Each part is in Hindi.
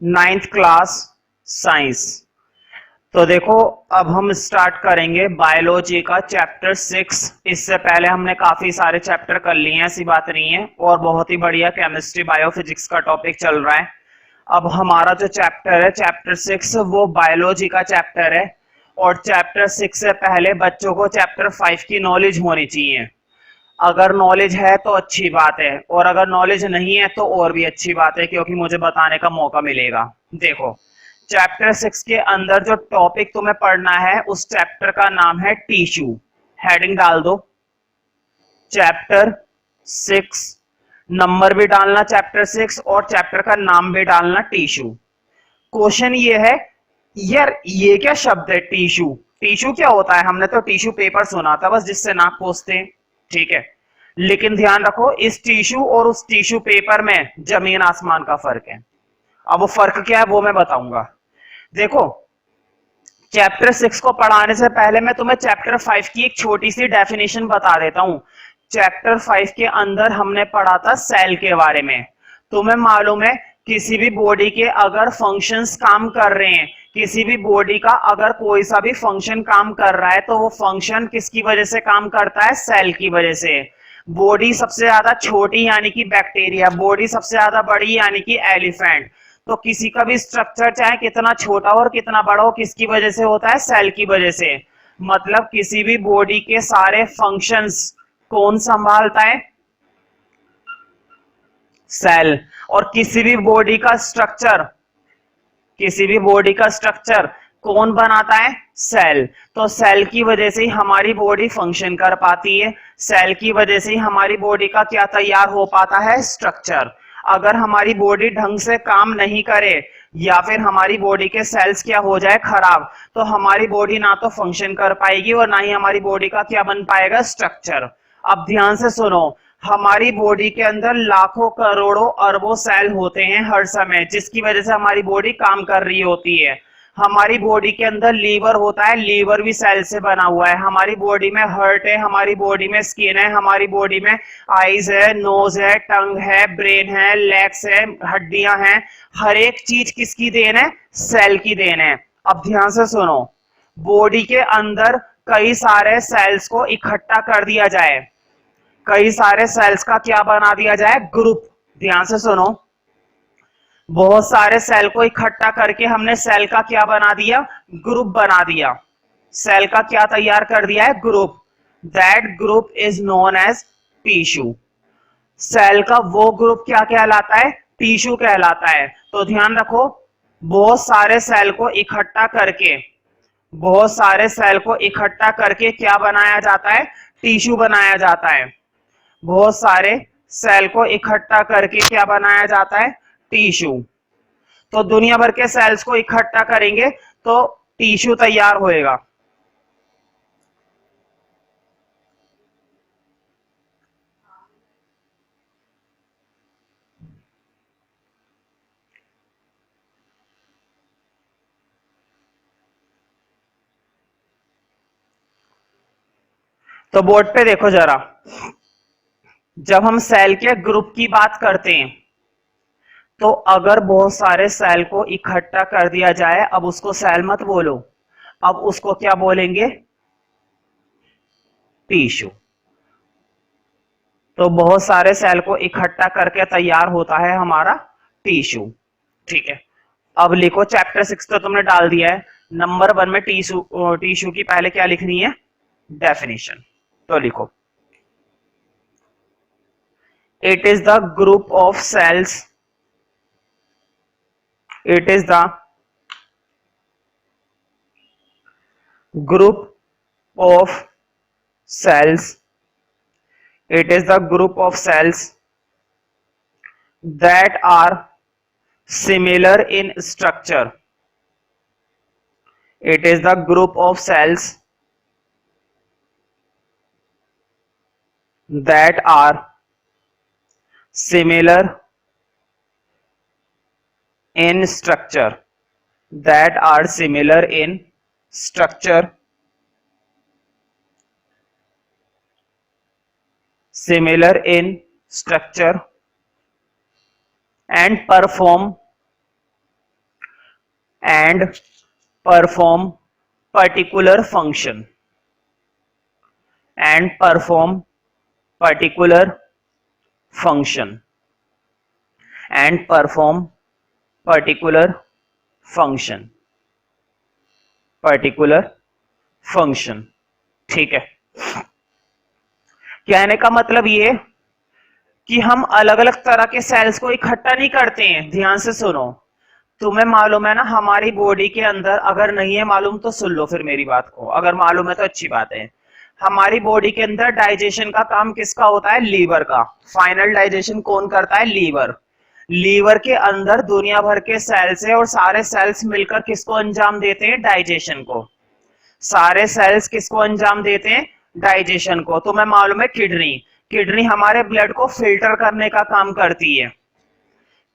Ninth class science. तो देखो अब हम स्टार्ट करेंगे बायोलॉजी का चैप्टर 6। इससे पहले हमने काफी सारे चैप्टर कर लिए हैं, ऐसी बात नहीं है, और बहुत ही बढ़िया केमिस्ट्री बायोफिजिक्स का टॉपिक चल रहा है। अब हमारा जो चैप्टर है चैप्टर 6 वो बायोलॉजी का चैप्टर है, और चैप्टर 6 से पहले बच्चों को चैप्टर 5 की नॉलेज होनी चाहिए। अगर नॉलेज है तो अच्छी बात है, और अगर नॉलेज नहीं है तो और भी अच्छी बात है, क्योंकि मुझे बताने का मौका मिलेगा। देखो चैप्टर 6 के अंदर जो टॉपिक तुम्हें पढ़ना है उस चैप्टर का नाम है टिश्यू। हेडिंग डाल दो चैप्टर 6, नंबर भी डालना चैप्टर 6 और चैप्टर का नाम भी डालना टिश्यू। क्वेश्चन ये है, यार ये क्या शब्द है टिश्यू? टिश्यू क्या होता है? हमने तो टिश्यू पेपर सुना था बस, जिससे नाक पोंछते हैं, ठीक है। लेकिन ध्यान रखो इस टिश्यू और उस टिश्यू पेपर में जमीन आसमान का फर्क है। अब वो फर्क क्या है वो मैं बताऊंगा। देखो चैप्टर 6 को पढ़ाने से पहले मैं तुम्हें चैप्टर 5 की एक छोटी सी डेफिनेशन बता देता हूं। चैप्टर 5 के अंदर हमने पढ़ा था सेल के बारे में। तुम्हें मालूम है किसी भी बॉडी के अगर फंक्शंस काम कर रहे हैं, किसी भी बॉडी का अगर कोई सा भी फंक्शन काम कर रहा है तो वो फंक्शन किसकी वजह से काम करता है? सेल की वजह से। बॉडी सबसे ज्यादा छोटी यानी कि बैक्टीरिया, बॉडी सबसे ज्यादा बड़ी यानी कि एलिफेंट। तो किसी का भी स्ट्रक्चर चाहे कितना छोटा हो और कितना बड़ा हो, किसकी वजह से होता है? सेल की वजह से। मतलब किसी भी बॉडी के सारे फंक्शंस कौन संभालता है? सेल। और किसी भी बॉडी का स्ट्रक्चर, किसी भी बॉडी का स्ट्रक्चर कौन बनाता है? सेल। तो सेल की वजह से ही हमारी बॉडी फंक्शन कर पाती है, सेल की वजह से ही हमारी बॉडी का क्या तैयार हो पाता है? स्ट्रक्चर। अगर हमारी बॉडी ढंग से काम नहीं करे या फिर हमारी बॉडी के सेल्स क्या हो जाए? खराब, तो हमारी बॉडी ना तो फंक्शन कर पाएगी और ना ही हमारी बॉडी का क्या बन पाएगा? स्ट्रक्चर। अब ध्यान से सुनो, हमारी बॉडी के अंदर लाखों करोड़ों अरबों सेल होते हैं हर समय, जिसकी वजह से हमारी बॉडी काम कर रही होती है। हमारी बॉडी के अंदर लीवर होता है, लीवर भी सेल से बना हुआ है। हमारी बॉडी में हार्ट है, हमारी बॉडी में स्किन है, हमारी बॉडी में आईज है, नोज है, टंग है, ब्रेन है, लेग्स है, हड्डियां हैं। हर एक चीज किसकी देन है? सेल की देन है। अब ध्यान से सुनो, बॉडी के अंदर कई सारे सेल्स को इकट्ठा कर दिया जाए, कई सारे सेल्स का क्या बना दिया जाए? ग्रुप। ध्यान से सुनो, बहुत सारे सेल को इकट्ठा करके हमने सेल का क्या बना दिया? ग्रुप बना दिया। सेल का क्या तैयार कर दिया है? Group. That group is known as tissue. Cell का वो ग्रुप क्या कहलाता है? टिश्यू कहलाता है। तो ध्यान रखो, बहुत सारे सेल को इकट्ठा करके, बहुत सारे सेल को इकट्ठा करके क्या बनाया जाता है? टिश्यू बनाया जाता है। बहुत सारे सेल को इकट्ठा करके क्या बनाया जाता है? टिश्यू। तो दुनिया भर के सेल्स को इकट्ठा करेंगे तो टिश्यू तैयार होएगा। तो बोर्ड पे देखो जरा, जब हम सेल के ग्रुप की बात करते हैं तो अगर बहुत सारे सेल को इकट्ठा कर दिया जाए, अब उसको सेल मत बोलो, अब उसको क्या बोलेंगे? टिश्यू। तो बहुत सारे सेल को इकट्ठा करके तैयार होता है हमारा टिश्यू, ठीक है। अब लिखो चैप्टर 6 तो तुमने डाल दिया है, नंबर 1 में टिश्यू, टिश्यू की पहले क्या लिखनी है? डेफिनेशन। तो लिखो, it is the group of cells, it is the group of cells, it is the group of cells that are similar in structure, it is the group of cells that are similar in structure, that are similar in structure, similar in structure and perform and perform particular function and perform particular function and perform particular function particular function। ठीक है, कहने का मतलब ये कि हम अलग अलग तरह के सेल्स को इकट्ठा नहीं करते हैं। ध्यान से सुनो, तुम्हें मालूम है ना हमारी बॉडी के अंदर, अगर नहीं है मालूम तो सुन लो फिर मेरी बात को, अगर मालूम है तो अच्छी बात है। हमारी बॉडी के अंदर डाइजेशन का काम किसका होता है? लीवर का। फाइनल डाइजेशन कौन करता है? लीवर। लीवर के अंदर दुनिया भर के सेल्स है और सारे सेल्स मिलकर किसको अंजाम देते हैं? डाइजेशन को। सारे सेल्स किसको अंजाम देते हैं? डाइजेशन को। तुम्हें मालूम है किडनी, किडनी हमारे ब्लड को फिल्टर करने का काम करती है।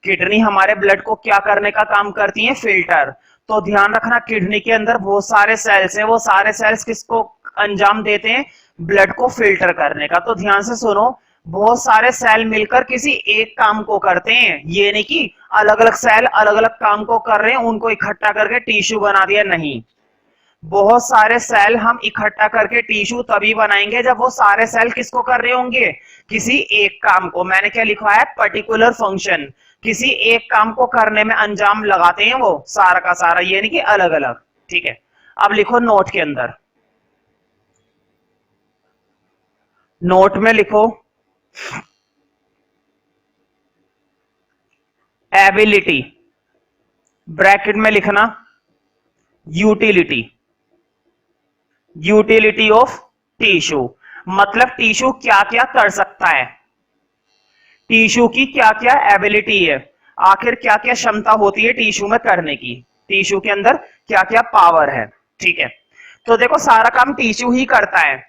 किडनी हमारे ब्लड को क्या करने का काम करती है? फिल्टर। तो ध्यान रखना किडनी के अंदर बहुत सारे सेल्स हैं, वो सारे सेल्स किसको अंजाम देते हैं? ब्लड को फिल्टर करने का। तो ध्यान से सुनो, बहुत सारे सेल मिलकर किसी एक काम को करते हैं, ये नहीं कि अलग अलग सेल अलग अलग काम को कर रहे हैं उनको इकट्ठा करके टिश्यू बना दिया, नहीं। बहुत सारे सेल हम इकट्ठा करके टिश्यू तभी बनाएंगे जब वो सारे सेल किसको कर रहे होंगे? किसी एक काम को। मैंने क्या लिखा है? Particular function. किसी एक काम को करने में अंजाम लगाते हैं वो सारा का सारा, ये नहीं कि अलग अलग। ठीक है, अब लिखो नोट के अंदर, नोट में लिखो एबिलिटी, ब्रैकेट में लिखना यूटिलिटी। यूटिलिटी ऑफ टिश्यू मतलब टिश्यू क्या क्या कर सकता है, टिश्यू की क्या क्या एबिलिटी है, आखिर क्या क्या क्षमता होती है टिश्यू में करने की, टिश्यू के अंदर क्या क्या पावर है। ठीक है, तो देखो सारा काम टिश्यू ही करता है।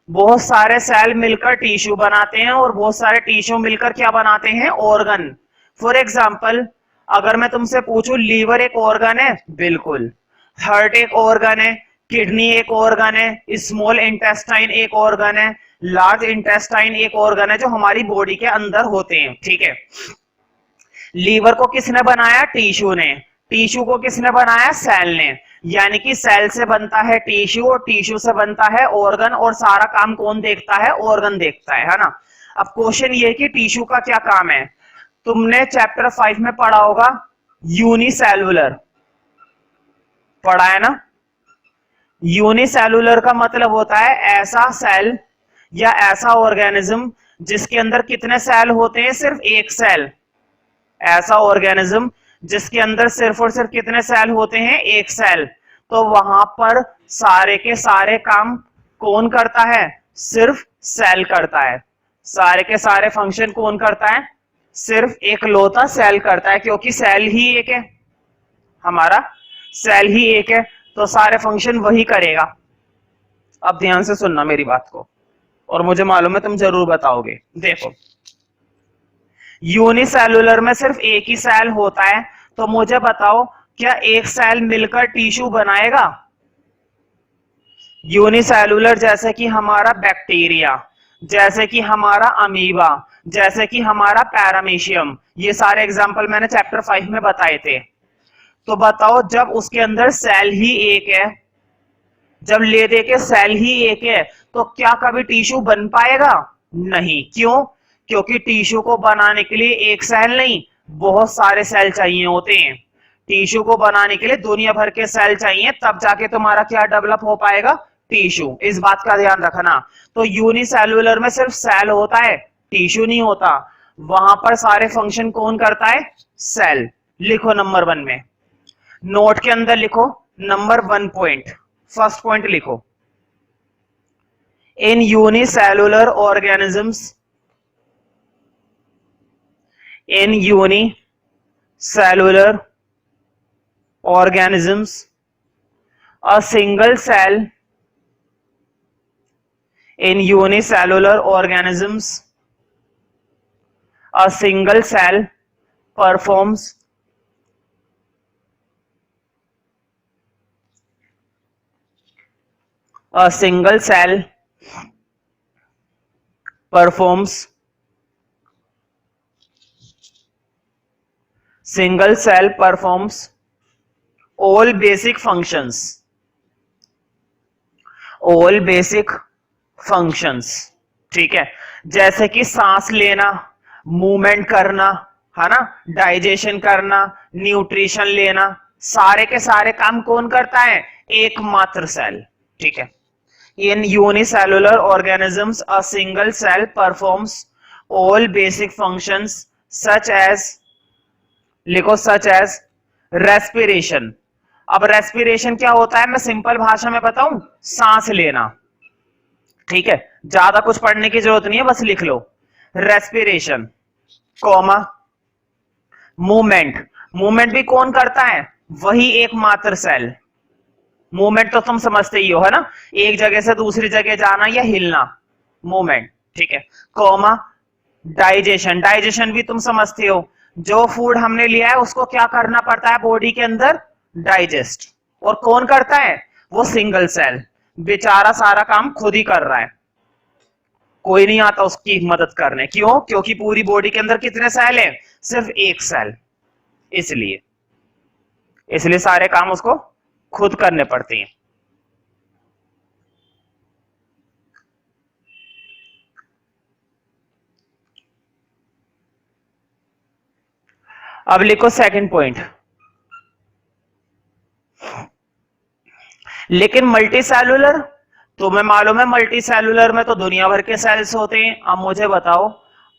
बहुत सारे सेल मिलकर टिश्यू बनाते हैं और बहुत सारे टिश्यू मिलकर क्या बनाते हैं? ऑर्गन। फॉर एग्जाम्पल, अगर मैं तुमसे पूछूं लीवर एक ऑर्गन है? बिल्कुल। हार्ट एक ऑर्गन है, किडनी एक ऑर्गन है, स्मॉल इंटेस्टाइन एक ऑर्गन है, लार्ज इंटेस्टाइन एक ऑर्गन है जो हमारी बॉडी के अंदर होते हैं। ठीक है, लीवर को किसने बनाया? टिश्यू ने। टिश्यू को किसने बनाया? सेल ने। यानी कि सेल से बनता है टिश्यू और टिश्यू से बनता है ऑर्गन, और सारा काम कौन देखता है? ऑर्गन देखता है ना। अब क्वेश्चन ये कि टिश्यू का क्या काम है। तुमने चैप्टर 5 में पढ़ा होगा यूनिसेलुलर, पढ़ा है ना। यूनिसेलुलर का मतलब होता है ऐसा सेल या ऐसा ऑर्गेनिज्म जिसके अंदर कितने सेल होते हैं? सिर्फ एक सेल। ऐसा ऑर्गेनिज्म जिसके अंदर सिर्फ और सिर्फ कितने सेल होते हैं? एक सेल। तो वहां पर सारे के सारे काम कौन करता है? सिर्फ सेल करता है। सारे के सारे फंक्शन कौन करता है? सिर्फ एक लौता सेल करता है, क्योंकि सेल ही एक है, हमारा सेल ही एक है, तो सारे फंक्शन वही करेगा। अब ध्यान से सुनना मेरी बात को, और मुझे मालूम है तुम जरूर बताओगे। देखो, यूनिसेलुलर में सिर्फ एक ही सेल होता है, तो मुझे बताओ क्या एक सेल मिलकर टिश्यू बनाएगा? यूनिसेलुलर जैसे कि हमारा बैक्टीरिया, जैसे कि हमारा अमीबा, जैसे कि हमारा पैरामीशियम, ये सारे एग्जाम्पल मैंने चैप्टर 5 में बताए थे। तो बताओ जब उसके अंदर सेल ही एक है, जब ले दे के सेल ही एक है, तो क्या कभी टिश्यू बन पाएगा? नहीं। क्यों? क्योंकि टिश्यू को बनाने के लिए एक सेल नहीं, बहुत सारे सेल चाहिए होते हैं। टिश्यू को बनाने के लिए दुनिया भर के सेल चाहिए, तब जाके तुम्हारा क्या डेवलप हो पाएगा? टिश्यू। इस बात का ध्यान रखना। तो यूनिसेलुलर में सिर्फ सेल होता है, टिश्यू नहीं होता। वहां पर सारे फंक्शन कौन करता है? सेल। लिखो नंबर 1 में, नोट के अंदर लिखो नंबर 1 पॉइंट, फर्स्ट पॉइंट लिखो, इन unicellular organisms, in unicellular organisms a single cell, in unicellular organisms a single cell performs a single cell performs single cell performs all basic functions, all basic functions, ठीक है, जैसे कि सांस लेना, मूवमेंट करना, है ना, डाइजेशन करना, न्यूट्रिशन लेना, सारे के सारे काम कौन करता है? एकमात्र सेल, ठीक है। In unicellular organisms a single cell performs all basic functions such as, लिखो सच एज रेस्पिरेशन। अब रेस्पिरेशन क्या होता है, मैं सिंपल भाषा में बताऊं, सांस लेना, ठीक है, ज्यादा कुछ पढ़ने की जरूरत नहीं है, बस लिख लो रेस्पिरेशन, कॉमा मूवमेंट, मूवमेंट भी कौन करता है? वही एकमात्र सेल। मूवमेंट तो तुम समझते ही हो, है ना, एक जगह से दूसरी जगह जाना या हिलना, मूवमेंट, ठीक है, कॉमा डाइजेशन, डाइजेशन भी तुम समझते हो, जो फूड हमने लिया है उसको क्या करना पड़ता है बॉडी के अंदर? डाइजेस्ट। और कौन करता है? वो सिंगल सेल, बेचारा सारा काम खुद ही कर रहा है, कोई नहीं आता उसकी मदद करने। क्यों? क्योंकि पूरी बॉडी के अंदर कितने सेल हैं? सिर्फ एक सेल, इसलिए इसलिए सारे काम उसको खुद करने पड़ते हैं। अब लिखो सेकंड पॉइंट, लेकिन मल्टी सेलुलर, तुम्हें मालूम है मल्टी सेलुलर में तो दुनिया भर के सेल्स होते हैं। अब मुझे बताओ,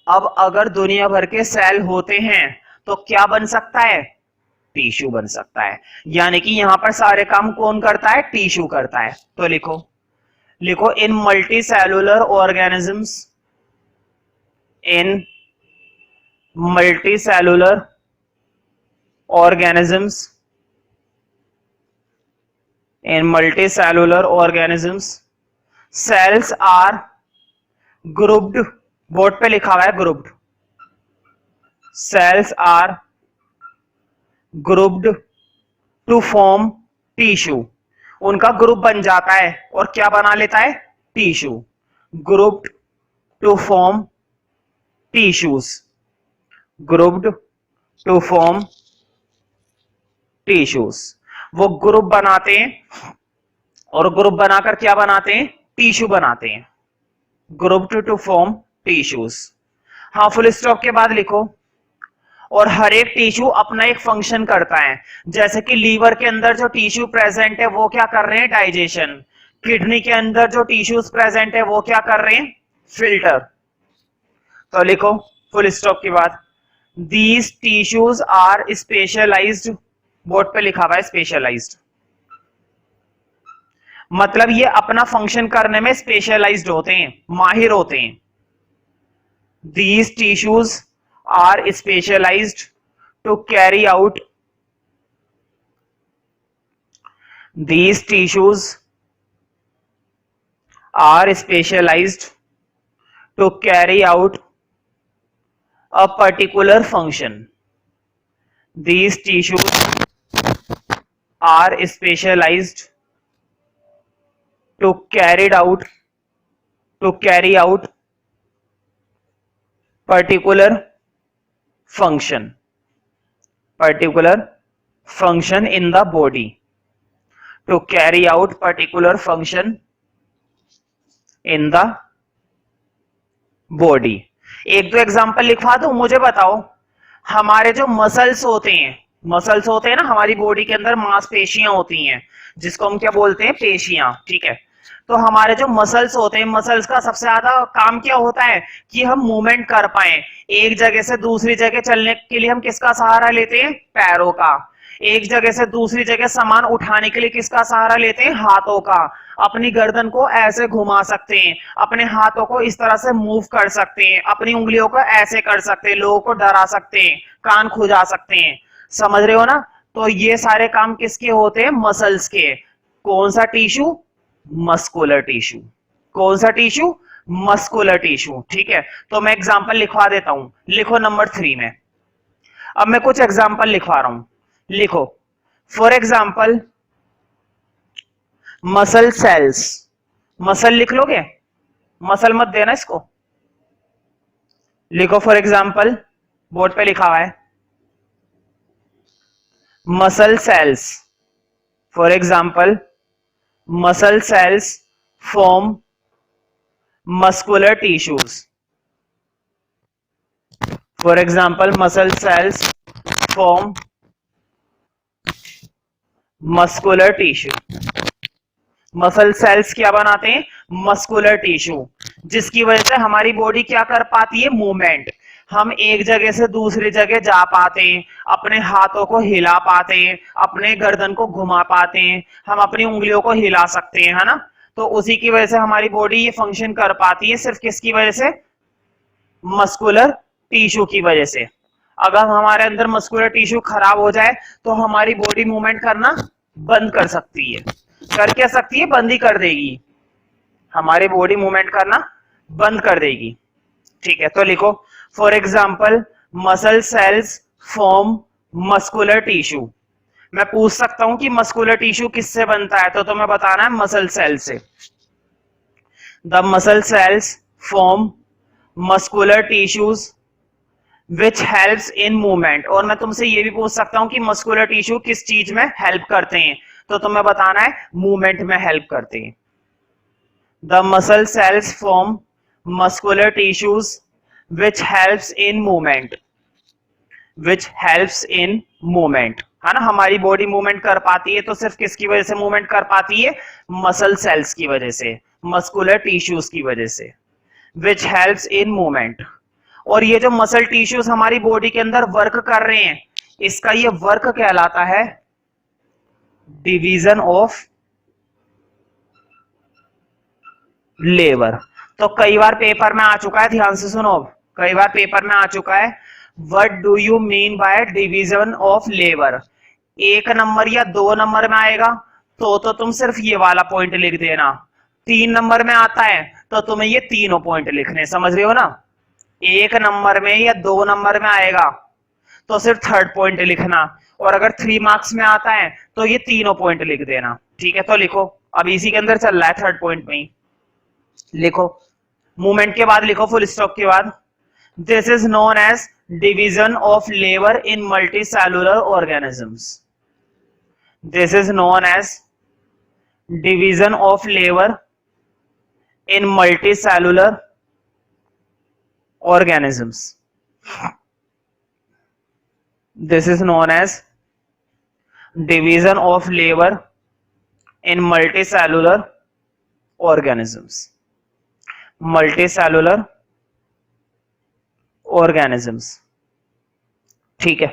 अब अगर दुनिया भर के सेल होते हैं तो क्या बन सकता है? टिश्यू बन सकता है, यानी कि यहां पर सारे काम कौन करता है? टिश्यू करता है। तो लिखो, लिखो in multi cellular organisms, in multi cellular organisms, in multicellular organisms cells are grouped, board पे लिखा हुआ है grouped, cells are grouped to form tissue, उनका ग्रुप बन जाता है और क्या बना लेता है? Tissue, grouped to form tissues, grouped to form tissues, वो ग्रुप बनाते हैं और ग्रुप बनाकर क्या बनाते हैं? टिश्यू बनाते हैं, ग्रुप टू फॉर्म टिश्यूज। हाँ, फुल स्टॉप के बाद लिखो, और हर एक टिश्यू अपना एक फंक्शन करता है, जैसे कि लीवर के अंदर जो टिश्यू प्रेजेंट है वो क्या कर रहे हैं? डाइजेशन। किडनी के अंदर जो टिश्यूज प्रेजेंट है वो क्या कर रहे हैं? फिल्टर। तो लिखो फुल स्टॉप के बाद, these tissues are specialized, board पे लिखा हुआ है स्पेशलाइज्ड, मतलब ये अपना फंक्शन करने में स्पेशलाइज्ड होते हैं, माहिर होते हैं। These tissues are specialized to carry out, these tissues are specialized to carry out a particular function, these tissues are specialized to carry out particular function in the body, to carry out particular function in the body। एक दो एग्जांपल लिखवा दो, मुझे बताओ, हमारे जो मसल्स होते हैं, मसल्स होते हैं ना हमारी बॉडी के अंदर, मांसपेशियां होती हैं जिसको हम क्या बोलते हैं? पेशियां, ठीक है। तो हमारे जो मसल्स होते हैं, मसल्स का सबसे ज्यादा काम क्या होता है? कि हम मूवमेंट कर पाए, एक जगह से दूसरी जगह चलने के लिए हम किसका सहारा लेते हैं? पैरों का। एक जगह से दूसरी जगह सामान उठाने के लिए किसका सहारा लेते हैं? हाथों का। अपनी गर्दन को ऐसे घुमा सकते हैं, अपने हाथों को इस तरह से मूव कर सकते हैं, अपनी उंगलियों को ऐसे कर सकते हैं, लोगों को डरा सकते हैं, कान खुजा सकते हैं, समझ रहे हो ना? तो ये सारे काम किसके होते हैं? मसल्स के। कौन सा टिश्यू? Muscular tissue. कौन सा टिश्यू? मस्कुलर टिश्यू, ठीक है। तो मैं एग्जांपल लिखवा देता हूं, लिखो नंबर 3 में। अब मैं कुछ एग्जांपल लिखवा रहा हूं, लिखो। For example muscle cells, muscle लिख लोगे? मसल मत देना इसको, लिखो फॉर एग्जांपल, बोर्ड पे लिखा हुआ है muscle cells, for example muscle cells form muscular tissues. For example muscle cells form muscular tissue. Muscle cells क्या बनाते हैं? मस्कुलर टिश्यू, जिसकी वजह से हमारी बॉडी क्या कर पाती है? मूवमेंट। हम एक जगह से दूसरी जगह जा पाते हैं, अपने हाथों को हिला पाते हैं, अपने गर्दन को घुमा पाते हैं, हम अपनी उंगलियों को हिला सकते हैं, है ना। तो उसी की वजह से हमारी बॉडी ये फंक्शन कर पाती है, सिर्फ किसकी वजह से? मस्कुलर टिश्यू की वजह से। अगर हमारे अंदर मस्कुलर टिश्यू खराब हो जाए तो हमारी बॉडी मूवमेंट करना बंद कर सकती है। कर क्या सकती है? बंद ही कर देगी, हमारी बॉडी मूवमेंट करना बंद कर देगी। ठीक है, तो लिखो for example muscle cells form muscular tissue. मैं पूछ सकता हूं कि मस्कुलर टिश्यू किससे बनता है, तो तुम्हें बताना है मसल सेल से। The muscle cells form muscular tissues which helps in movement. और मैं तुमसे ये भी पूछ सकता हूं कि मस्कुलर टिश्यू किस चीज में हेल्प करते हैं, तो तुम्हें बताना है मूवमेंट में हेल्प करते हैं। The muscle cells form muscular tissues which helps in movement, which helps in movement, है ना। हमारी बॉडी मूवमेंट कर पाती है तो सिर्फ किसकी वजह से मूवमेंट कर पाती है? मसल सेल्स की वजह से, मस्कुलर टिश्यूज की वजह से। Which helps in movement. और ये जो मसल टिश्यूज हमारी बॉडी के अंदर वर्क कर रहे हैं, इसका ये वर्क कहलाता है डिवीजन ऑफ लेबर। तो कई बार पेपर में आ चुका है, ध्यान से सुनो, कई बार पेपर में आ चुका है, what do you mean by division of labour. 1 number या 2 नंबर में आएगा तो तुम सिर्फ ये वाला पॉइंट लिख देना। 3 नंबर में आता है तो तुम्हें ये तीनों पॉइंट लिखने, समझ रहे हो ना। 1 नंबर में या 2 नंबर में आएगा तो सिर्फ थर्ड पॉइंट लिखना, और अगर 3 मार्क्स में आता है तो ये तीनों पॉइंट लिख देना। ठीक है, तो लिखो, अब इसी के अंदर चल रहा है, थर्ड पॉइंट में ही लिखो। मूवमेंट के बाद लिखो फुल स्टॉप के बाद, this is known as division of labour in multi cellular organisms. This is known as division of labour in multi cellular organisms. This is known as division of labor in multicellular organisms. Multicellular organisms. ठीक है,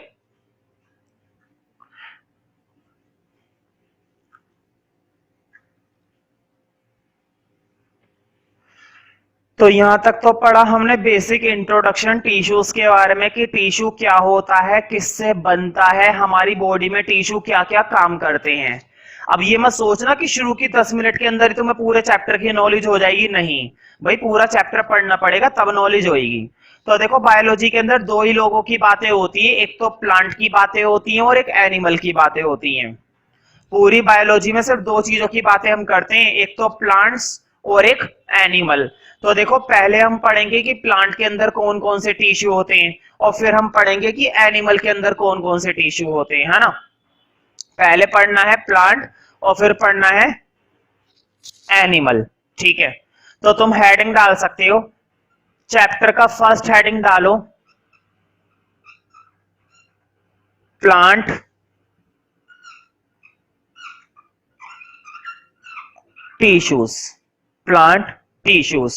तो यहां तक तो पढ़ा हमने बेसिक इंट्रोडक्शन टिश्यूज के बारे में कि टिश्यू क्या होता है, किससे बनता है, हमारी बॉडी में टिश्यू क्या क्या काम करते हैं। अब ये मत सोचना कि शुरू की 10 मिनट के अंदर ही तुम्हें पूरे चैप्टर की नॉलेज हो जाएगी, नहीं भाई, पूरा चैप्टर पढ़ना पड़ेगा तब नॉलेज होगी। तो देखो बायोलॉजी के अंदर 2 ही लोगों की बातें होती है, एक तो प्लांट की बातें होती हैं और एक एनिमल की बातें होती हैं। पूरी बायोलॉजी में सिर्फ 2 चीजों की बातें हम करते हैं, एक तो प्लांट्स और एक एनिमल। तो देखो पहले हम पढ़ेंगे कि प्लांट के अंदर कौन कौन से टिश्यू होते हैं, और फिर हम पढ़ेंगे कि एनिमल के अंदर कौन कौन से टिश्यू होते हैं, है ना। पहले पढ़ना है प्लांट और फिर पढ़ना है एनिमल। ठीक है, तो तुम हेडिंग डाल सकते हो, चैप्टर का फर्स्ट हेडिंग डालो plant tissues. Plant tissues,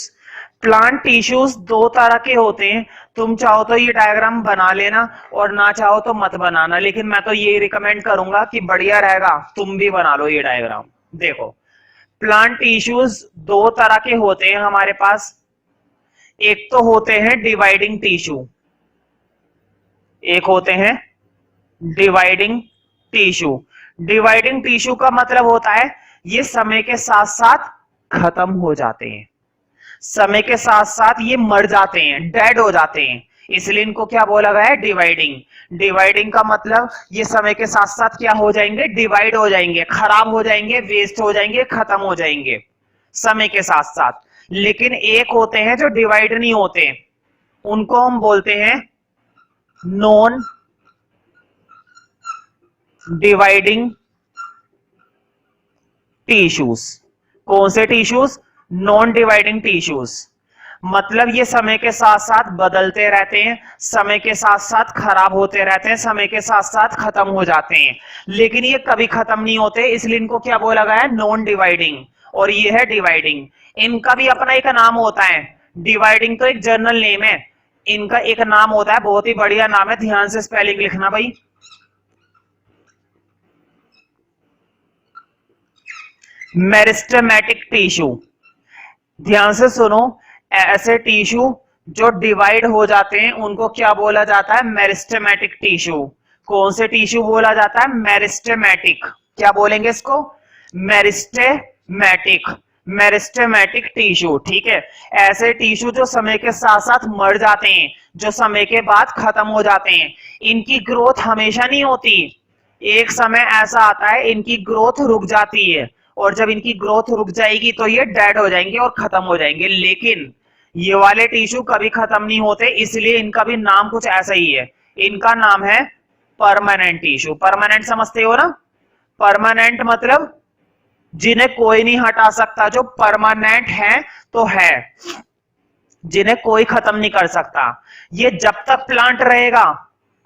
plant tissues 2 तरह के होते हैं। तुम चाहो तो ये डायग्राम बना लेना और ना चाहो तो मत बनाना, लेकिन मैं तो ये रिकमेंड करूंगा कि बढ़िया रहेगा तुम भी बना लो ये डायग्राम। देखो प्लांट टिश्यूज 2 तरह के होते हैं हमारे पास, एक तो होते हैं डिवाइडिंग टिश्यू, एक होते हैं डिवाइडिंग टिश्यू। डिवाइडिंग टिश्यू का मतलब होता है ये समय के साथ साथ खत्म हो जाते हैं, समय के साथ साथ ये मर जाते हैं, डेड हो जाते हैं, इसलिए इनको क्या बोला गया है? डिवाइडिंग। डिवाइडिंग का मतलब ये समय के साथ साथ क्या हो जाएंगे? डिवाइड हो जाएंगे, खराब हो जाएंगे, वेस्ट हो जाएंगे, खत्म हो जाएंगे समय के साथ साथ। लेकिन एक होते हैं जो डिवाइड नहीं होते, उनको हम बोलते हैं नॉन डिवाइडिंग टिश्यूज। कौन से टिश्यूज? Non dividing tissues. मतलब ये समय के साथ साथ बदलते रहते हैं, समय के साथ साथ खराब होते रहते हैं, समय के साथ साथ खत्म हो जाते हैं, लेकिन ये कभी खत्म नहीं होते, इसलिए इनको क्या बोला गया है? Non dividing. और ये है डिवाइडिंग। इनका भी अपना एक नाम होता है। डिवाइडिंग तो एक जर्नल नेम है, इनका एक नाम होता है, बहुत ही बढ़िया नाम है, ध्यान से स्पेलिंग लिखना भाई। Meristematic tissue. ध्यान से सुनो, ऐसे टिश्यू जो डिवाइड हो जाते हैं उनको क्या बोला जाता है? Meristematic tissue. कौन से टिश्यू बोला जाता है? मेरिस्टेमेटिक। क्या बोलेंगे इसको? मेरिस्टेमेटिक। मेरिस्टेमेटिक टिश्यू, ठीक है। ऐसे टिश्यू जो समय के साथ साथ मर जाते हैं, जो समय के बाद खत्म हो जाते हैं, इनकी ग्रोथ हमेशा नहीं होती। एक समय ऐसा आता है इनकी ग्रोथ रुक जाती है, और जब इनकी ग्रोथ रुक जाएगी तो ये डेड हो जाएंगे और खत्म हो जाएंगे। लेकिन ये वाले टिश्यू कभी खत्म नहीं होते, इसलिए इनका भी नाम कुछ ऐसा ही है। इनका नाम है परमानेंट टिश्यू। परमानेंट समझते हो ना? परमानेंट मतलब जिन्हें कोई नहीं हटा सकता, जो परमानेंट है तो है, जिन्हें कोई खत्म नहीं कर सकता। ये जब तक प्लांट रहेगा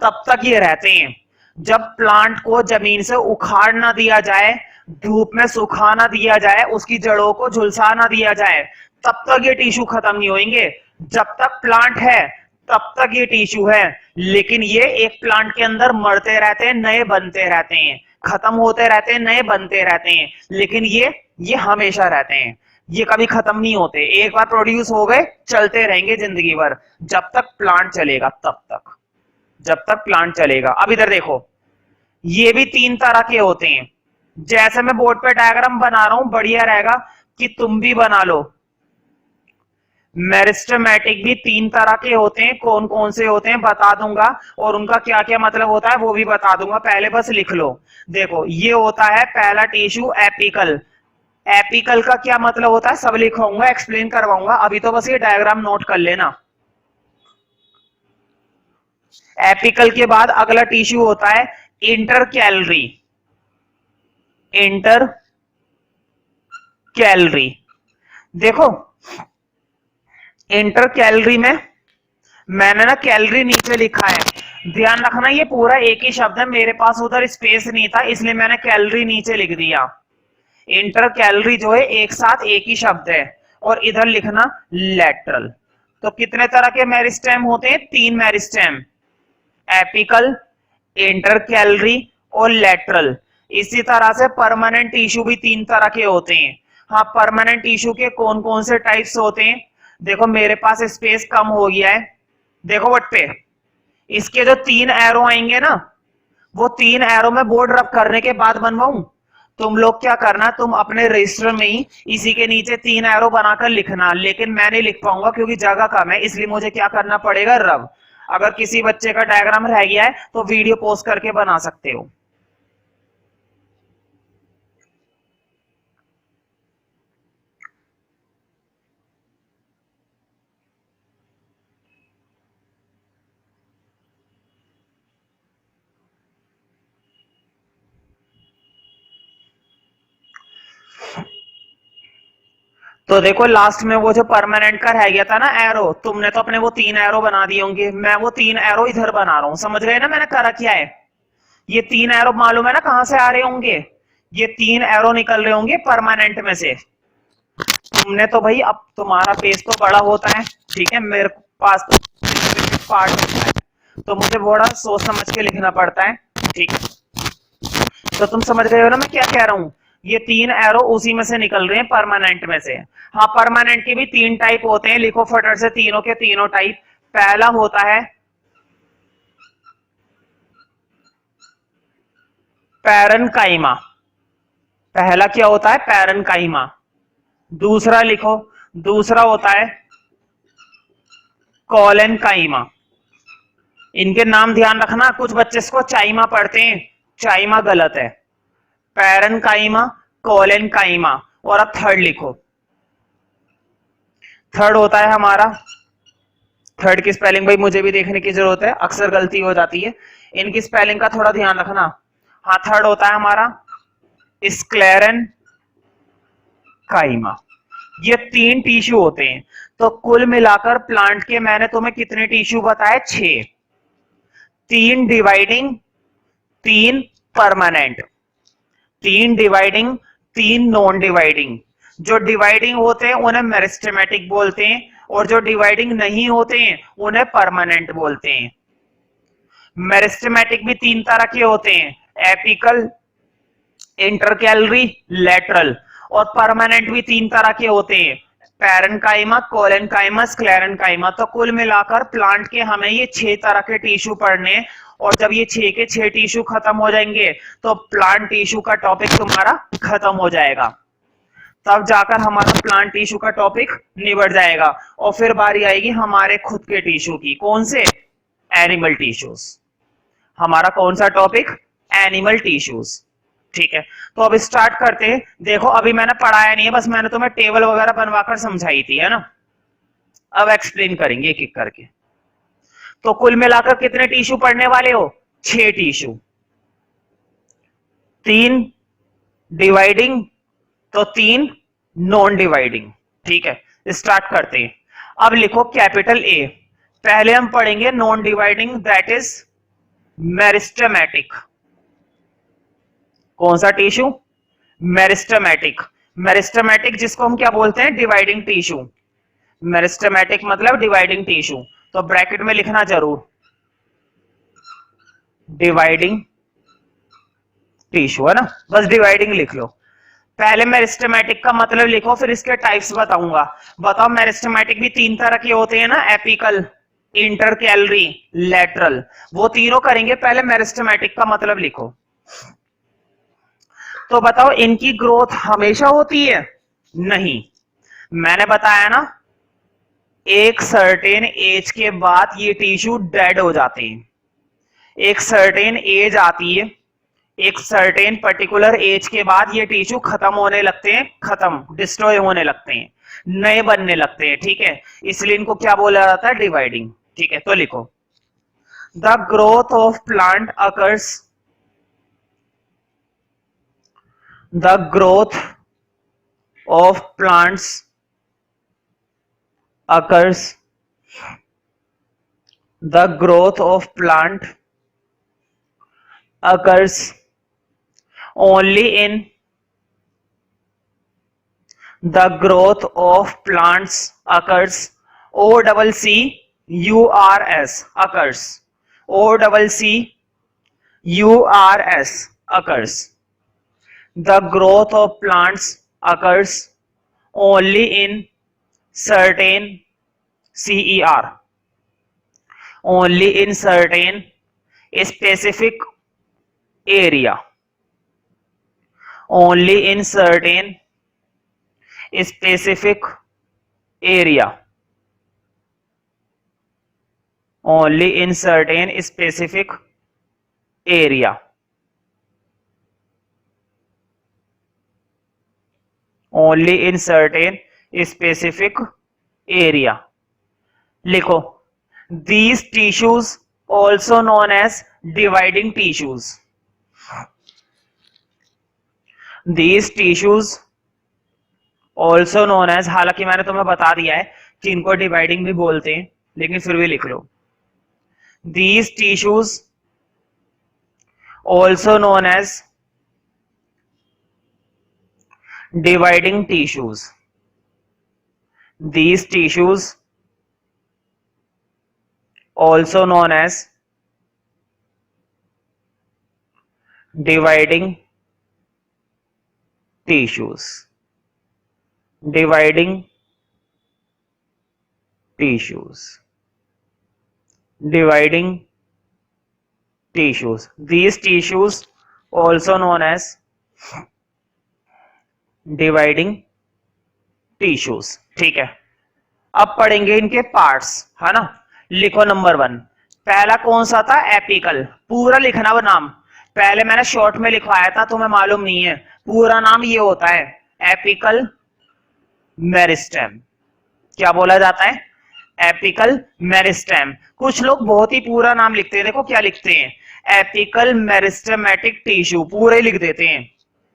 तब तक ये रहते हैं। जब प्लांट को जमीन से उखाड़ ना दिया जाए, धूप में सुखा ना दिया जाए, उसकी जड़ों को झुलसा ना दिया जाए, तब तक ये टिश्यू खत्म नहीं होंगे। जब तक प्लांट है तब तक ये टिश्यू है, लेकिन ये एक प्लांट के अंदर मरते रहते हैं, नए बनते रहते हैं, खत्म होते रहते हैं, नए बनते रहते हैं, लेकिन ये हमेशा रहते हैं, ये कभी खत्म नहीं होते। एक बार प्रोड्यूस हो गए चलते रहेंगे जिंदगी भर, जब तक प्लांट चलेगा तब तक, जब तक प्लांट चलेगा। अब इधर देखो, ये भी तीन तरह के होते हैं। जैसे मैं बोर्ड पे डायग्राम बना रहा हूं, बढ़िया रहेगा कि तुम भी बना लो। मेरिस्टेमेटिक भी तीन तरह के होते हैं, कौन कौन से होते हैं बता दूंगा, और उनका क्या क्या मतलब होता है वो भी बता दूंगा, पहले बस लिख लो। देखो, ये होता है पहला टिश्यू एपिकल। एपिकल का क्या मतलब होता है सब लिखाऊंगा, एक्सप्लेन करवाऊंगा, अभी तो बस ये डायग्राम नोट कर लेना। एपिकल के बाद अगला टिश्यू होता है इंटरकैलरी। इंटर कैलरी, देखो इंटर कैलरी में मैंने ना कैलरी नीचे लिखा है, ध्यान रखना ये पूरा एक ही शब्द है, मेरे पास उधर स्पेस नहीं था इसलिए मैंने कैलरी नीचे लिख दिया। इंटर कैलरी जो है एक साथ एक ही शब्द है, और इधर लिखना लेटरल। तो कितने तरह के मेरिस्टेम होते हैं? तीन मेरिस्टेम, एपिकल, इंटर कैलरी और लेटरल। इसी तरह से परमानेंट टिश्यू भी तीन तरह के होते हैं। हाँ, परमानेंट टिश्यू के कौन कौन से टाइप्स होते हैं? देखो मेरे पास स्पेस कम हो गया है, देखो वट पे इसके जो तीन एरो आएंगे ना, वो तीन एरो में बोर्ड रब करने के बाद बनवाऊं। तुम लोग क्या करना, तुम अपने रजिस्टर में ही इसी के नीचे तीन एरो बनाकर लिखना, लेकिन मैं नहीं लिख पाऊंगा क्योंकि जगह कम है, इसलिए मुझे क्या करना पड़ेगा, रब। अगर किसी बच्चे का डायग्राम रह गया है तो वीडियो पोस्ट करके बना सकते हो। तो देखो लास्ट में वो जो परमानेंट का रह गया था ना एरो, तुमने तो अपने वो तीन एरो बना दिए होंगे, मैं वो तीन एरो इधर बना रहा हूं, समझ गए ना मैंने करा क्या है? ये तीन एरो मालूम है ना कहां से आ रहे होंगे? ये तीन एरो निकल रहे होंगे परमानेंट में से। तुमने तो भाई, अब तुम्हारा पेज तो बड़ा होता है, ठीक है, मेरे पास तो पार्ट होता है, तो मुझे बड़ा सोच समझ के लिखना पड़ता है, ठीक है। तो तुम समझ गए हो ना मैं क्या कह रहा हूं? ये तीन एरो उसी में से निकल रहे हैं, परमानेंट में से। हाँ, परमानेंट के भी तीन टाइप होते हैं, लिखो फटर से तीनों के तीनों टाइप। पहला होता है पैरेन्काइमा। पहला क्या होता है? पैरेन्काइमा। दूसरा लिखो, दूसरा होता है कोलेनकाइमा। इनके नाम ध्यान रखना, कुछ बच्चे इसको चाइमा पढ़ते हैं, चाइमा गलत है। Parenchyma, collenchyma. और अब थर्ड लिखो। थर्ड होता है हमारा, थर्ड की स्पेलिंग भाई मुझे भी देखने की जरूरत है, अक्सर गलती हो जाती है, इनकी स्पेलिंग का थोड़ा ध्यान रखना। हाँ, थर्ड होता है हमारा स्क्लेरन काइमा, ये 3 टिश्यू होते हैं। तो कुल मिलाकर प्लांट के मैंने तुम्हें कितने टिश्यू बताए? 6। 3 dividing, 3 permanent, 3 dividing, 3 non dividing. जो डिवाइडिंग होते हैं उन्हें मेरिस्टेमेटिक बोलते हैं, और जो डिवाइडिंग नहीं होते हैं उन्हें परमानेंट बोलते हैं। मेरिस्टेमेटिक भी 3 तरह के होते हैं, एपिकल, इंटरकैलरी, लेटरल। और परमानेंट भी 3 तरह के होते हैं, पैरेन्काइमा, कोलेन्काइमा, स्क्लेरेन्काइमा। तो कुल मिलाकर प्लांट के हमें ये 6 तरह के टिश्यू पढ़ने, और जब ये 6 के 6 टिश्यू खत्म हो जाएंगे तो प्लांट टिश्यू का टॉपिक तुम्हारा खत्म हो जाएगा। तब जाकर हमारा प्लांट टिश्यू का टॉपिक निबट जाएगा, और फिर बारी आएगी हमारे खुद के टिश्यू की। कौन से? Animal tissues. हमारा कौन सा टॉपिक? Animal tissues. ठीक है, तो अब स्टार्ट करते हैं। देखो अभी मैंने पढ़ाया नहीं है, बस मैंने तुम्हें टेबल वगैरह बनवाकर समझाई थी, है ना। अब एक्सप्लेन करेंगे एक एक करके। तो कुल मिलाकर कितने टिश्यू पढ़ने वाले हो? 6 टिश्यू। 3 डिवाइडिंग, तो 3 नॉन डिवाइडिंग। ठीक है, स्टार्ट करते हैं। अब लिखो कैपिटल ए। पहले हम पढ़ेंगे non dividing, that is meristematic. कौन सा टिश्यू? मेरिस्टेमेटिक। मेरिस्टेमेटिक जिसको हम क्या बोलते हैं? Dividing tissue. मेरिस्टेमेटिक मतलब डिवाइडिंग टिश्यू। तो ब्रैकेट में लिखना जरूर, डिवाइडिंग टिश्यू, है ना। बस डिवाइडिंग लिख लो। पहले मेरिस्टेमेटिक का मतलब लिखो, फिर इसके टाइप्स बताऊंगा। बताओ, मेरिस्टेमेटिक भी 3 तरह के होते हैं ना, एपिकल, इंटरकैलरी, लेटरल। वो तीनों करेंगे। पहले मेरिस्टेमेटिक का मतलब लिखो। तो बताओ, इनकी ग्रोथ हमेशा होती है? नहीं। मैंने बताया ना, एक सर्टेन एज के बाद ये टिश्यू डेड हो जाते हैं। एक सर्टेन एज आती है, एक सर्टेन पर्टिकुलर एज के बाद ये टिश्यू खत्म होने लगते हैं, खत्म, डिस्ट्रॉय होने लगते हैं, नए बनने लगते हैं। ठीक है, इसलिए इनको क्या बोला जाता है? डिवाइडिंग। ठीक है, तो लिखो, the growth of plant occurs, the growth of plants occurs, the growth of plant occurs only in, the growth of plants occurs, OCCURS, occurs, OCCURS, occurs. The growth of plants occurs only in certain, CER, only in certain specific area, only in certain specific area, only in certain specific area, only in certain specific area. लिखो, these tissues also known as dividing tissues, these tissues also known as, हालांकि मैंने तुम्हें बता दिया है कि इनको डिवाइडिंग भी बोलते हैं, लेकिन फिर भी लिख लो, these tissues also known as dividing tissues, these tissues also known as dividing tissues, dividing tissues, dividing tissues, these tissues also known as dividing tissues. ठीक है, अब पढ़ेंगे इनके पार्ट्स, है ना। लिखो नंबर 1, पहला कौन सा था? एपिकल। पूरा लिखना वो नाम, पहले मैंने शॉर्ट में लिखवाया था, तुम्हें मालूम नहीं है, पूरा नाम ये होता है, एपिकल मेरिस्टेम। क्या बोला जाता है? Apical meristem. कुछ लोग बहुत ही पूरा नाम लिखते हैं, देखो क्या लिखते हैं, एपिकल मेरिस्टेमेटिक टिश्यू, पूरे लिख देते हैं,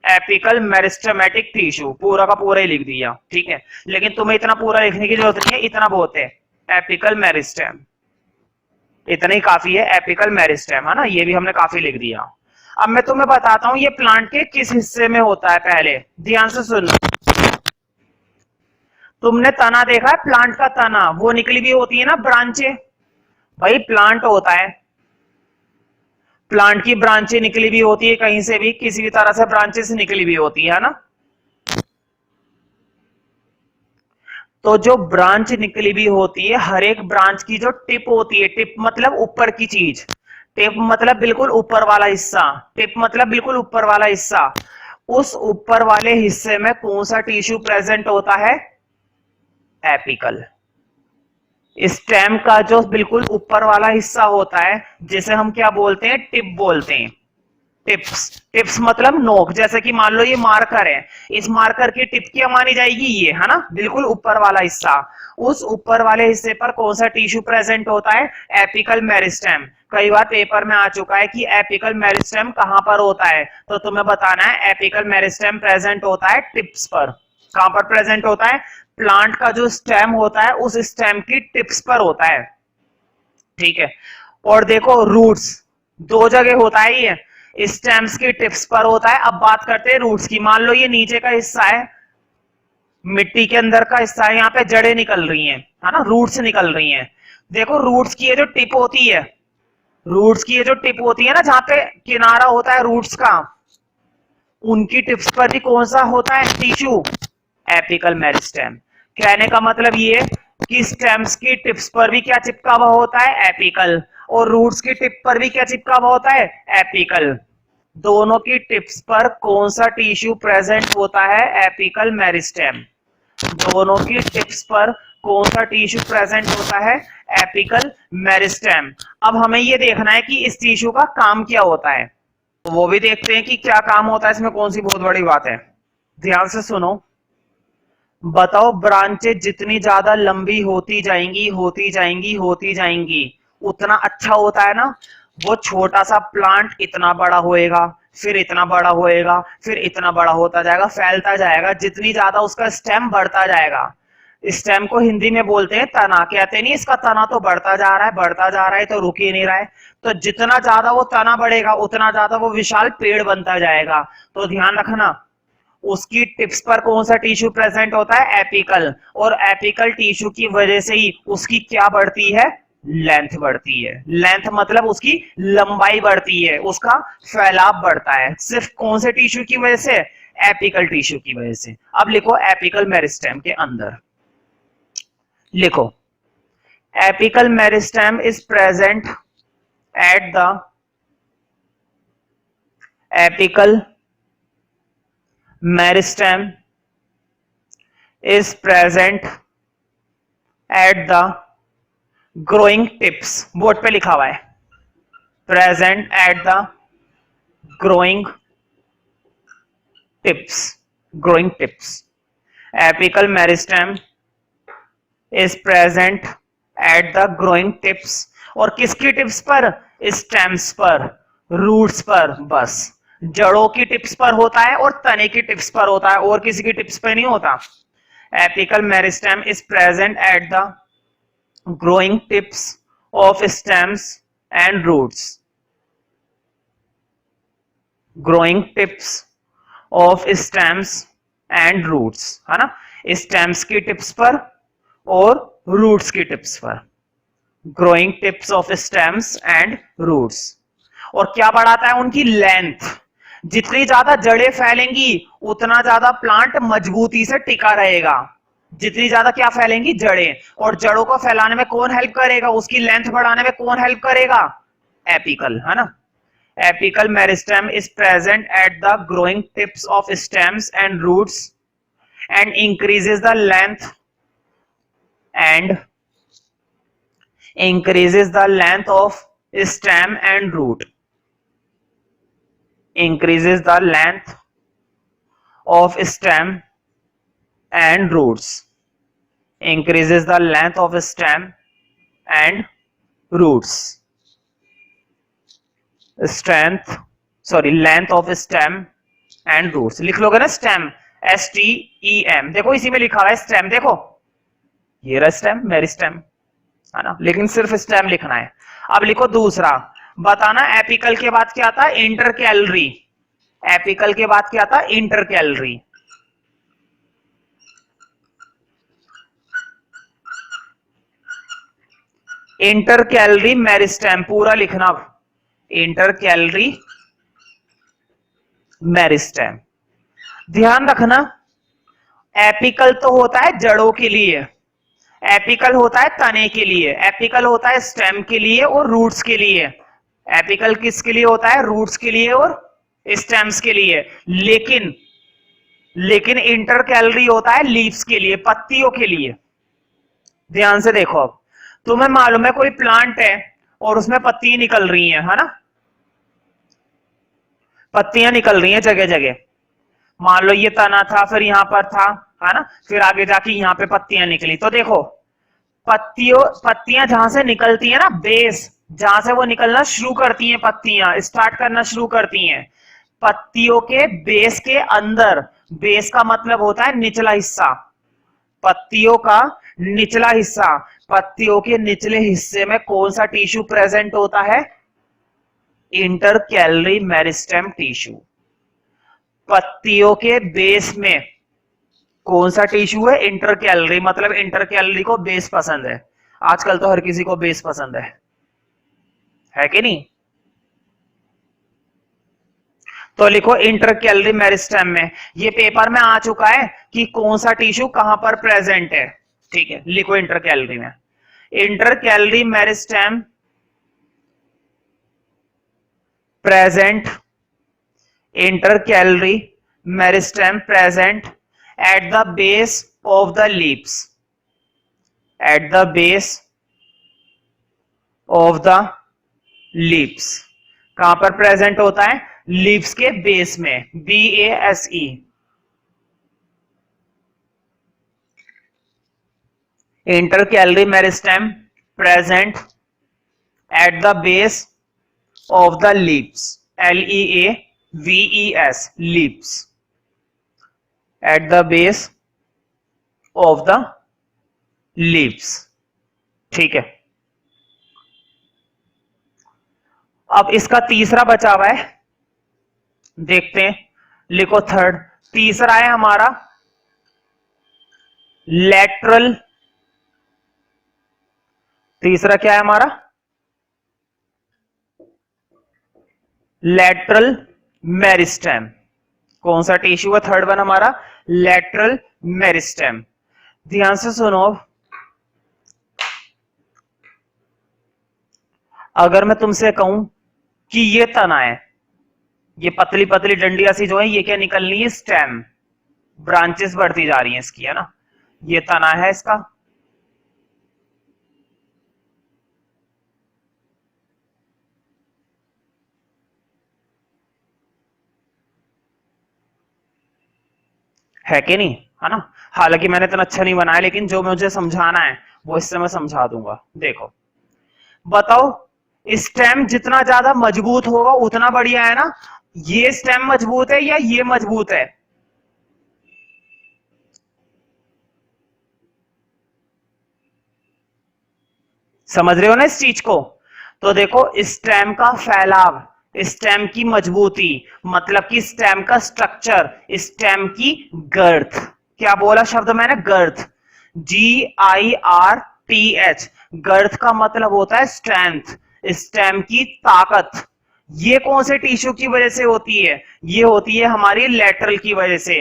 एपिकल मेरिस्टेमेटिक टिश्यू, पूरा का पूरा ही लिख दिया, ठीक है, लेकिन तुम्हें इतना पूरा लिखने की जरूरत नहीं है, इतना बहुत है, एपिकल मेरिस्टेम, इतना ही काफी है, एपिकल मेरिस्टेम, है ना, ये भी हमने काफी लिख दिया। अब मैं तुम्हें बताता हूं ये प्लांट के किस हिस्से में होता है, पहले ध्यान से सुन। तुमने तना देखा है, प्लांट का तना, वो निकली भी होती है ना ब्रांचे, भाई प्लांट होता है, प्लांट की ब्रांचें निकली भी होती है, कहीं से भी किसी भी तरह से ब्रांचेस निकली भी होती है ना। तो जो ब्रांच निकली भी होती है, हर एक ब्रांच की जो टिप होती है, टिप मतलब ऊपर की चीज, टिप मतलब बिल्कुल ऊपर वाला हिस्सा, टिप मतलब बिल्कुल ऊपर वाला हिस्सा, उस ऊपर वाले हिस्से में कौन सा टिश्यू प्रेजेंट होता है, एपिकल। स्टेम का जो बिल्कुल ऊपर वाला हिस्सा होता है, जिसे हम क्या बोलते हैं, टिप बोलते हैं, टिप्स। टिप्स मतलब नोक, जैसे कि मान लो ये मार्कर है, इस मार्कर की टिप क्या मानी जाएगी, ये है ना, बिल्कुल ऊपर वाला हिस्सा, उस ऊपर वाले हिस्से पर कौन सा टिश्यू प्रेजेंट होता है, एपिकल मेरिस्टेम। कई बार पेपर में आ चुका है कि एपिकल मेरिस्टेम कहां पर होता है, तो तुम्हें बताना है एपिकल मेरिस्टेम प्रेजेंट होता है टिप्स पर। कहां पर प्रेजेंट होता है, प्लांट का जो स्टेम होता है उस स्टेम की टिप्स पर होता है, ठीक है। और देखो रूट्स, दो जगह होता है ये, स्टेम्स की टिप्स पर होता है। अब बात करते हैं रूट्स की। मान लो ये नीचे का हिस्सा है, मिट्टी के अंदर का हिस्सा है, यहाँ पे जड़ें निकल रही हैं, है ना, रूट्स निकल रही हैं। देखो रूट्स की ये जो टिप होती है, रूट्स की ये जो टिप होती है ना, जहां पे किनारा होता है रूट्स का, उनकी टिप्स पर भी कौन सा होता है टिश्यू, एपिकल मेरिस्टेम। कहने का मतलब ये कि स्टेम्स की टिप्स पर भी क्या चिपका हुआ होता है, एपिकल, और रूट्स की टिप पर भी क्या चिपका हुआ होता है, एपिकल। दोनों की टिप्स पर कौन सा टिश्यू प्रेजेंट होता है, एपिकल मेरिस्टेम। दोनों की टिप्स पर कौन सा टिश्यू प्रेजेंट होता है, एपिकल मेरिस्टेम। अब हमें ये देखना है कि इस टिश्यू का काम क्या होता है, तो वो भी देखते हैं कि क्या काम होता है इसमें, कौन सी बहुत बड़ी बात है, ध्यान से सुनो। बताओ, ब्रांचें जितनी ज्यादा लंबी होती जाएंगी होती जाएंगी होती जाएंगी, उतना अच्छा होता है ना। वो छोटा सा प्लांट इतना बड़ा होएगा, फिर इतना बड़ा होएगा, फिर इतना बड़ा होता जाएगा, फैलता जाएगा, जितनी ज्यादा उसका स्टेम बढ़ता जाएगा। स्टेम को हिंदी में बोलते हैं तना, कहते नहीं इसका तना तो बढ़ता जा रहा है, बढ़ता जा रहा है, तो रुक ही नहीं रहा है। तो जितना ज्यादा वो तना बढ़ेगा, उतना ज्यादा वो विशाल पेड़ बनता जाएगा। तो ध्यान रखना, उसकी टिप्स पर कौन सा टिश्यू प्रेजेंट होता है, एपिकल। और एपिकल टिश्यू की वजह से ही उसकी क्या बढ़ती है, लेंथ बढ़ती है। लेंथ मतलब उसकी लंबाई बढ़ती है, उसका फैलाव बढ़ता है, सिर्फ कौन से टिश्यू की वजह से, एपिकल टिश्यू की वजह से। अब लिखो एपिकल मेरिस्टेम के अंदर, लिखो apical meristem is present at the apical meristem is present at the growing tips, board पे लिखा हुआ है, present at the growing tips, growing tips। apical meristem is present at the growing tips। और किसकी टिप्स पर, स्टेम्स पर, रूट्स पर, बस जड़ों की टिप्स पर होता है और तने की टिप्स पर होता है, और किसी की टिप्स पे नहीं होता। apical meristem is present at the growing tips of stems and roots। growing tips of stems and roots, है ना, stems की टिप्स पर और roots की टिप्स पर। growing tips of stems and roots। और क्या बढ़ाता है, उनकी लेंथ। जितनी ज्यादा जड़ें फैलेंगी, उतना ज्यादा प्लांट मजबूती से टिका रहेगा। जितनी ज्यादा क्या फैलेंगी, जड़ें, और जड़ों को फैलाने में कौन हेल्प करेगा, उसकी लेंथ बढ़ाने में कौन हेल्प करेगा, एपिकल, है ना। Apical meristem is present at the growing tips of stems and roots and increases the length and increases the length of stem and root, increases the length of stem and roots, increases the length of stem and roots, length of stem and roots लिख लोगे ना, स्टेम, STEM, देखो इसी में लिखा हुआ है स्टेम, देखो ये रहा स्टेम, मेरिस्टेम, है ना, लेकिन सिर्फ स्टेम लिखना है। अब लिखो दूसरा, बताना एपिकल के बाद क्या था, इंटरकैलरी। एपिकल के बाद क्या था, इंटरकैलरी। इंटरकैलरी मेरिस्टेम पूरा लिखना, इंटरकैलरी मेरिस्टेम। ध्यान रखना, एपिकल तो होता है जड़ों के लिए, एपिकल होता है तने के लिए, एपिकल होता है स्टेम के लिए और रूट्स के लिए। एपिकल किसके लिए होता है, रूट्स के लिए और स्टेम्स के लिए। लेकिन इंटरकैलरी होता है लीव्स के लिए, पत्तियों के लिए। ध्यान से देखो, अब तुम्हें मालूम है कोई प्लांट है और उसमें पत्ती निकल रही है ना, पत्तियां निकल रही हैं जगह जगह। मान लो ये तना था, फिर यहां पर था, है ना, फिर आगे जाके यहां पे पत्तियां निकली। तो देखो पत्तियां जहां से निकलती है ना, बेस जहां से वो निकलना शुरू करती हैं, पत्तियां स्टार्ट करना शुरू करती हैं, पत्तियों के बेस के अंदर, बेस का मतलब होता है निचला हिस्सा, पत्तियों का निचला हिस्सा, पत्तियों के निचले हिस्से में कौन सा टिश्यू प्रेजेंट होता है, इंटरकैलरी मेरिस्टेम टिश्यू। पत्तियों के बेस में कौन सा टिश्यू है, इंटरकैलरी, मतलब इंटरकैलरी को बेस पसंद है। आजकल तो हर किसी को बेस पसंद है कि नहीं। तो लिखो इंटरकैलरी मेरिस्टेम में, ये पेपर में आ चुका है कि कौन सा टिश्यू कहां पर प्रेजेंट है, ठीक है, लिखो इंटरकैलरी में, intercalary meristem present, intercalary meristem present at the base of the leaves, at the base of the leaves। कहां पर प्रेजेंट होता है, लीव्स के बेस में, BASE। intercalary meristem present at the base of the leaves, LEAVES, leaves, at the base of the leaves, ठीक है। अब इसका तीसरा बचा हुआ है, देखते हैं, लिखो थर्ड। तीसरा है हमारा लैटरल, तीसरा क्या है हमारा, लैटरल मेरिस्टेम। कौन सा टिश्यू है थर्ड वन हमारा, लैटरल मेरिस्टेम। ध्यान से सुनो, अगर मैं तुमसे कहूं कि ये तना है, ये पतली पतली डंडियां सी जो है, ये क्या निकलनी है, स्टेम, ब्रांचेस बढ़ती जा रही हैं इसकी, है ना, ये तना है इसका, है कि नहीं, है ना। हालांकि मैंने इतना अच्छा नहीं बनाया, लेकिन जो मुझे समझाना है वो इससे मैं समझा दूंगा। देखो बताओ, स्टेम जितना ज्यादा मजबूत होगा उतना बढ़िया, है ना। ये स्टेम मजबूत है या ये मजबूत है, समझ रहे हो ना इस चीज को। तो देखो स्टेम का फैलाव, स्टेम की मजबूती, मतलब कि स्टेम का स्ट्रक्चर, स्टेम की गर्थ, क्या बोला शब्द मैंने, गर्थ, GIRTH, गर्थ का मतलब होता है स्ट्रेंथ, स्टेम की ताकत। ये कौन से टिश्यू की वजह से होती है, ये होती है हमारी लैटरल की वजह से।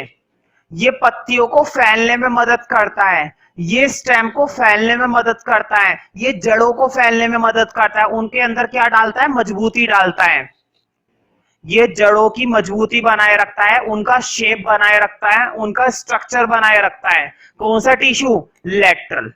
ये पत्तियों को फैलने में मदद करता है, ये स्टेम को फैलने में मदद करता है, ये जड़ों को फैलने में मदद करता है, उनके अंदर क्या डालता है, मजबूती डालता है। ये जड़ों की मजबूती बनाए रखता है, उनका शेप बनाए रखता है, उनका स्ट्रक्चर बनाए रखता है। कौन सा टिश्यू, लैटरल।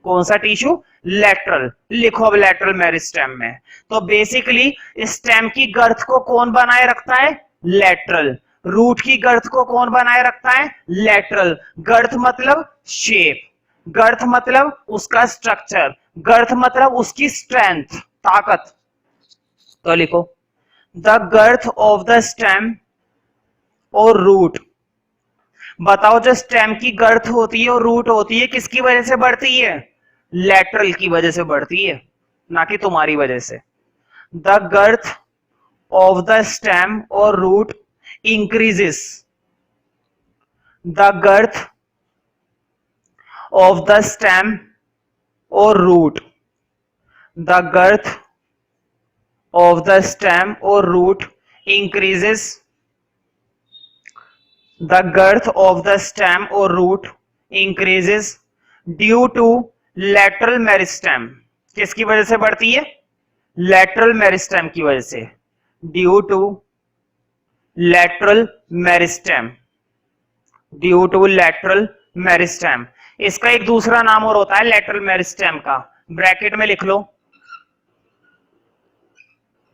कौन सा टिश्यू, लैटरल। लिखो अब लैटरल मेरिस्टेम में। तो बेसिकली स्टेम की गर्थ को कौन बनाए रखता है, लैटरल। रूट की गर्थ को कौन बनाए रखता है, लैटरल। गर्थ मतलब शेप, गर्थ मतलब उसका स्ट्रक्चर, गर्थ मतलब उसकी स्ट्रेंथ, ताकत। तो लिखो the girth of the stem और रूट। बताओ जो स्टेम की गर्थ होती है और रूट होती है किसकी वजह से बढ़ती है? लेटरल की वजह से बढ़ती है, ना कि तुम्हारी वजह से। The girth of the stem और root increases. The girth of the stem और root. The girth of the stem or root increases. The girth of the stem or root increases due to lateral meristem. किसकी वजह से बढ़ती है? lateral meristem की वजह से। due to lateral meristem. due to lateral meristem. इसका एक दूसरा नाम और होता है lateral meristem का, ब्रैकेट में लिख लो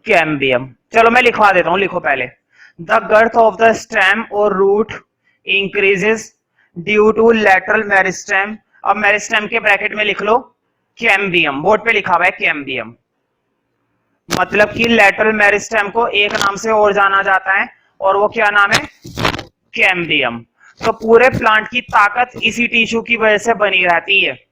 कैम्बियम। चलो मैं लिखवा देता हूं, लिखो पहले। The girth of the stem और root increases due to lateral meristem. अब मेरिस्टेम के ब्रैकेट में लिख लो कैम्बियम, बोर्ड पे लिखा हुआ है कैम्बियम। मतलब कि लेटरल मेरिस्टेम को एक नाम से और जाना जाता है और वो क्या नाम है? कैम्बियम। तो पूरे प्लांट की ताकत इसी टिश्यू की वजह से बनी रहती है।